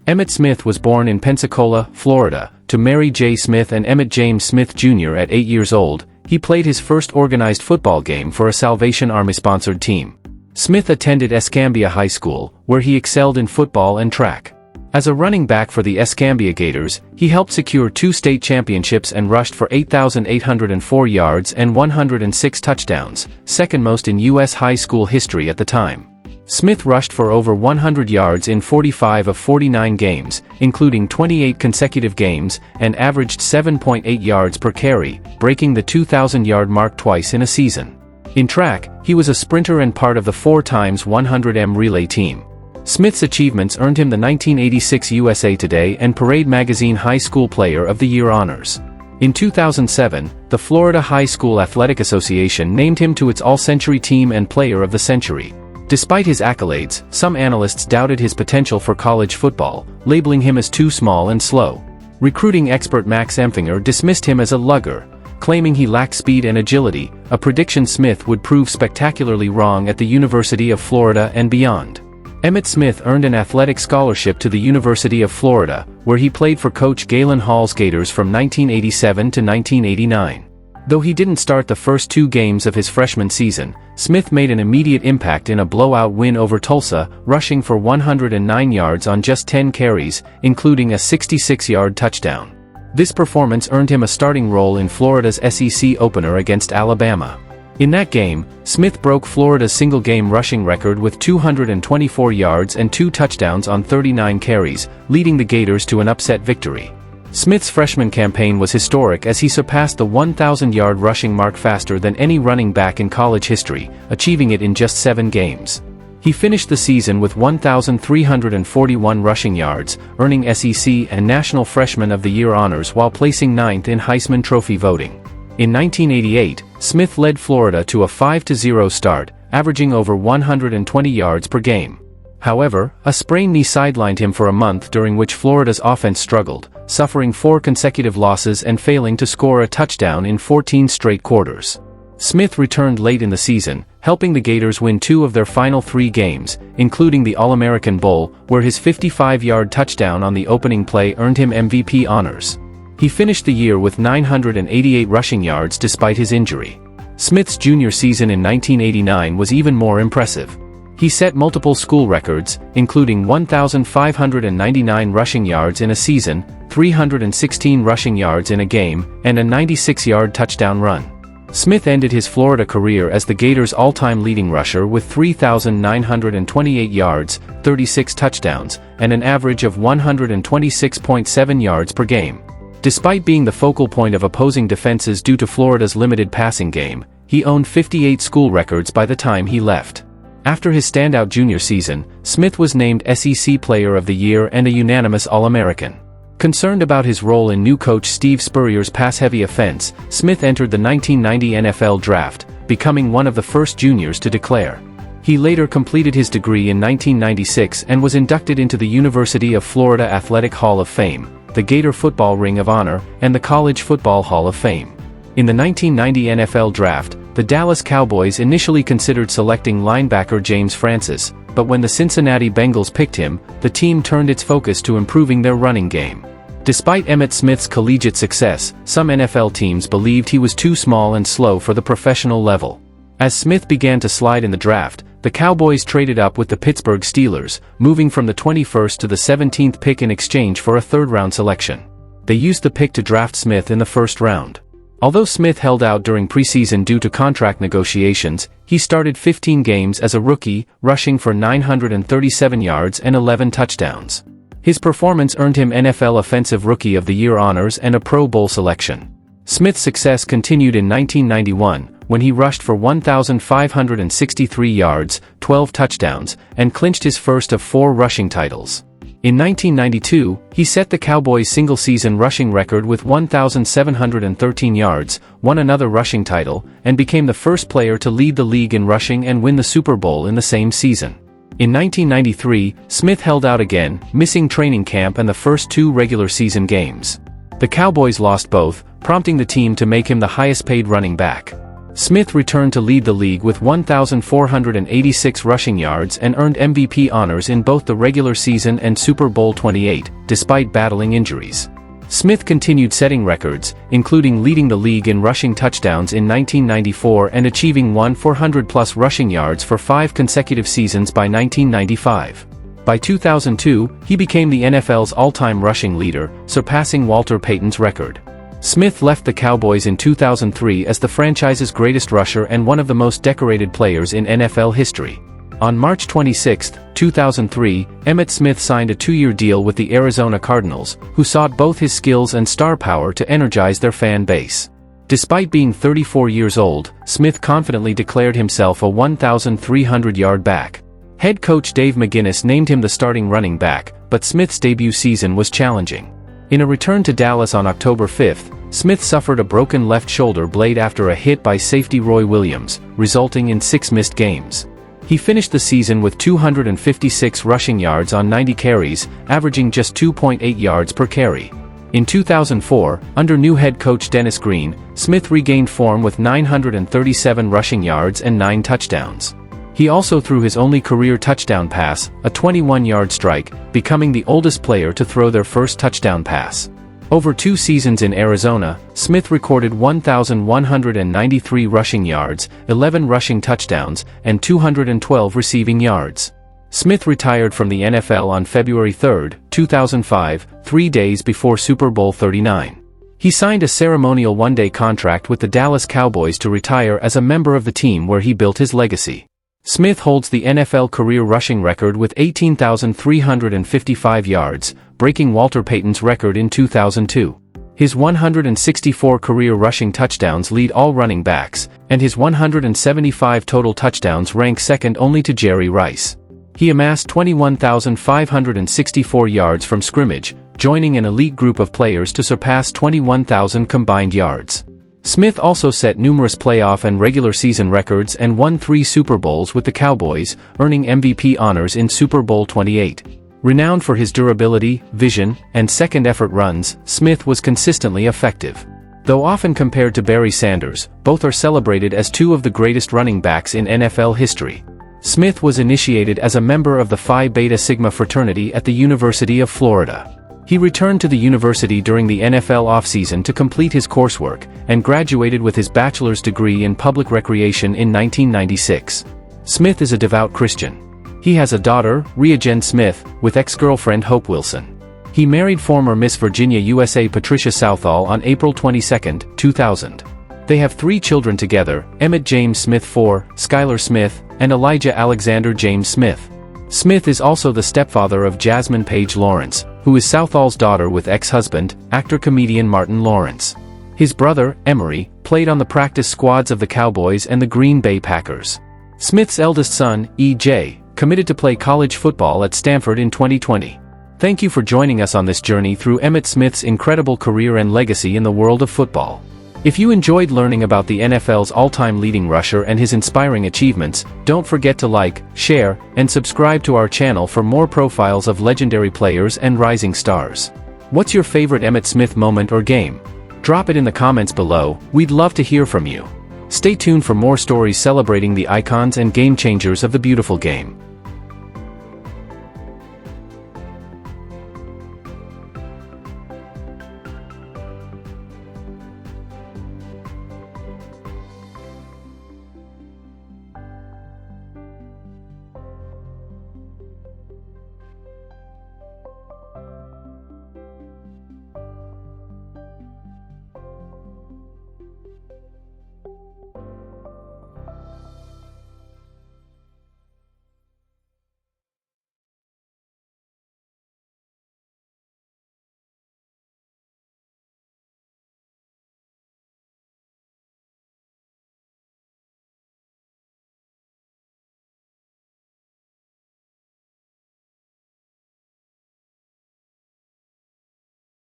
Emmitt Smith was born in Pensacola, Florida, to Mary J. Smith and Emmitt James Smith Jr. At 8 years old. He played his first organized football game for a Salvation Army-sponsored team. Smith attended Escambia High School, where he excelled in football and track. As a running back for the Escambia Gators, he helped secure 2 state championships and rushed for 8,804 yards and 106 touchdowns, second most in U.S. high school history at the time. Smith rushed for over 100 yards in 45 of 49 games, including 28 consecutive games, and averaged 7.8 yards per carry, breaking the 2,000-yard mark twice in a season. In track, he was a sprinter and part of the 4x100m relay team. Smith's achievements earned him the 1986 USA Today and Parade Magazine High School Player of the Year honors. In 2007, the Florida High School Athletic Association named him to its All-Century Team and Player of the Century. Despite his accolades, some analysts doubted his potential for college football, labeling him as too small and slow. Recruiting expert Max Empfinger dismissed him as a lugger, claiming he lacked speed and agility, a prediction Smith would prove spectacularly wrong at the University of Florida and beyond. Emmitt Smith earned an athletic scholarship to the University of Florida, where he played for coach Galen Hall's Gators from 1987 to 1989. Though he didn't start the first 2 games of his freshman season, Smith made an immediate impact in a blowout win over Tulsa, rushing for 109 yards on just 10 carries, including a 66-yard touchdown. This performance earned him a starting role in Florida's SEC opener against Alabama. In that game, Smith broke Florida's single-game rushing record with 224 yards and 2 touchdowns on 39 carries, leading the Gators to an upset victory. Smith's freshman campaign was historic as he surpassed the 1,000-yard rushing mark faster than any running back in college history, achieving it in just 7 games. He finished the season with 1,341 rushing yards, earning SEC and National Freshman of the Year honors while placing 9th in Heisman Trophy voting. In 1988, Smith led Florida to a 5-0 start, averaging over 120 yards per game. However, a sprained knee sidelined him for a month, during which Florida's offense struggled, suffering 4 consecutive losses and failing to score a touchdown in 14 straight quarters. Smith returned late in the season, helping the Gators win 2 of their final 3 games, including the All-American Bowl, where his 55-yard touchdown on the opening play earned him MVP honors. He finished the year with 988 rushing yards despite his injury. Smith's junior season in 1989 was even more impressive. He set multiple school records, including 1,599 rushing yards in a season, 316 rushing yards in a game, and a 96-yard touchdown run. Smith ended his Florida career as the Gators' all-time leading rusher with 3,928 yards, 36 touchdowns, and an average of 126.7 yards per game. Despite being the focal point of opposing defenses due to Florida's limited passing game, he owned 58 school records by the time he left. After his standout junior season, Smith was named SEC Player of the Year and a unanimous All-American. Concerned about his role in new coach Steve Spurrier's pass-heavy offense, Smith entered the 1990 NFL Draft, becoming one of the first juniors to declare. He later completed his degree in 1996 and was inducted into the University of Florida Athletic Hall of Fame, the Gator Football Ring of Honor, and the College Football Hall of Fame. In the 1990 NFL Draft, the Dallas Cowboys initially considered selecting linebacker James Francis, but when the Cincinnati Bengals picked him, the team turned its focus to improving their running game. Despite Emmitt Smith's collegiate success, some NFL teams believed he was too small and slow for the professional level. As Smith began to slide in the draft, the Cowboys traded up with the Pittsburgh Steelers, moving from the 21st to the 17th pick in exchange for a third-round selection. They used the pick to draft Smith in the first round. Although Smith held out during preseason due to contract negotiations, he started 15 games as a rookie, rushing for 937 yards and 11 touchdowns. His performance earned him NFL Offensive Rookie of the Year honors and a Pro Bowl selection. Smith's success continued in 1991, when he rushed for 1,563 yards, 12 touchdowns, and clinched his first of 4 rushing titles. In 1992, he set the Cowboys' single-season rushing record with 1,713 yards, won another rushing title, and became the first player to lead the league in rushing and win the Super Bowl in the same season. In 1993, Smith held out again, missing training camp and the first 2 regular season games. The Cowboys lost both, prompting the team to make him the highest-paid running back. Smith returned to lead the league with 1,486 rushing yards and earned MVP honors in both the regular season and Super Bowl 28, despite battling injuries. Smith continued setting records, including leading the league in rushing touchdowns in 1994 and achieving 400-plus rushing yards for 5 consecutive seasons by 1995. By 2002, he became the NFL's all-time rushing leader, surpassing Walter Payton's record. Smith left the Cowboys in 2003 as the franchise's greatest rusher and one of the most decorated players in NFL history. On March 26, 2003, Emmitt Smith signed a 2-year deal with the Arizona Cardinals, who sought both his skills and star power to energize their fan base. Despite being 34 years old, Smith confidently declared himself a 1,300-yard back. Head coach Dave McGinnis named him the starting running back, but Smith's debut season was challenging. In a return to Dallas on October 5, Smith suffered a broken left shoulder blade after a hit by safety Roy Williams, resulting in 6 missed games. He finished the season with 256 rushing yards on 90 carries, averaging just 2.8 yards per carry. In 2004, under new head coach Dennis Green, Smith regained form with 937 rushing yards and 9 touchdowns. He also threw his only career touchdown pass, a 21-yard strike, becoming the oldest player to throw their first touchdown pass. Over 2 seasons in Arizona, Smith recorded 1,193 rushing yards, 11 rushing touchdowns, and 212 receiving yards. Smith retired from the NFL on February 3, 2005, 3 days before Super Bowl 39. He signed a ceremonial one-day contract with the Dallas Cowboys to retire as a member of the team where he built his legacy. Smith holds the NFL career rushing record with 18,355 yards, breaking Walter Payton's record in 2002. His 164 career rushing touchdowns lead all running backs, and his 175 total touchdowns rank second only to Jerry Rice. He amassed 21,564 yards from scrimmage, joining an elite group of players to surpass 21,000 combined yards. Smith also set numerous playoff and regular season records and won 3 Super Bowls with the Cowboys, earning MVP honors in Super Bowl 28. Renowned for his durability, vision, and second-effort runs, Smith was consistently effective. Though often compared to Barry Sanders, both are celebrated as 2 of the greatest running backs in NFL history. Smith was initiated as a member of the Phi Beta Sigma fraternity at the University of Florida. He returned to the university during the NFL offseason to complete his coursework, and graduated with his bachelor's degree in public recreation in 1996. Smith is a devout Christian. He has a daughter, Ria-Jen Smith, with ex-girlfriend Hope Wilson. He married former Miss Virginia USA Patricia Southall on April 22, 2000. They have 3 children together, Emmitt James Smith IV, Skylar Smith, and Elijah Alexander James Smith. Smith is also the stepfather of Jasmine Page Lawrence, who is Southall's daughter with ex-husband, actor-comedian Martin Lawrence. His brother, Emery, played on the practice squads of the Cowboys and the Green Bay Packers. Smith's eldest son, E.J., committed to play college football at Stanford in 2020. Thank you for joining us on this journey through Emmitt Smith's incredible career and legacy in the world of football. If you enjoyed learning about the NFL's all-time leading rusher and his inspiring achievements, don't forget to like, share, and subscribe to our channel for more profiles of legendary players and rising stars. What's your favorite Emmitt Smith moment or game? Drop it in the comments below, we'd love to hear from you. Stay tuned for more stories celebrating the icons and game changers of the beautiful game.